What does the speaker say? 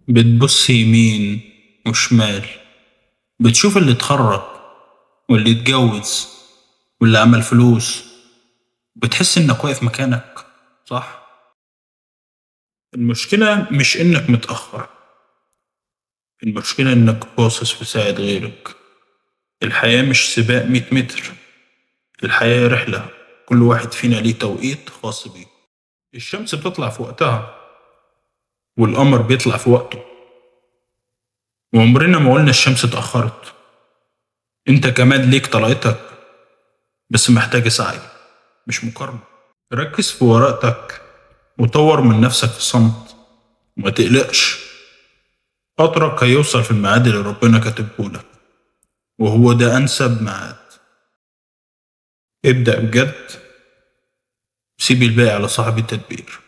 بتبص يمين وشمال، بتشوف اللي اتخرج واللي اتجوز واللي عمل فلوس. بتحس انك واقف مكانك، صح؟ المشكلة مش انك متأخر، المشكلة انك باصص في ساعة غيرك. الحياة مش سباق 100 متر، الحياة رحلة، كل واحد فينا ليه توقيت خاص بيه. الشمس بتطلع في وقتها والقمر بيطلع في وقته، وعمرنا ما قلنا الشمس اتأخرت. انت كمان ليك طلعتك، بس محتاجة سعي مش مقارنة. ركز في ورقتك وطور من نفسك في الصمت، وما تقلقش، قطرك هيوصل في الميعاد اللي ربنا كاتبهولك، وهو ده أنسب ميعاد. ابدأ بجد، سيب الباقي على صاحب التدبير.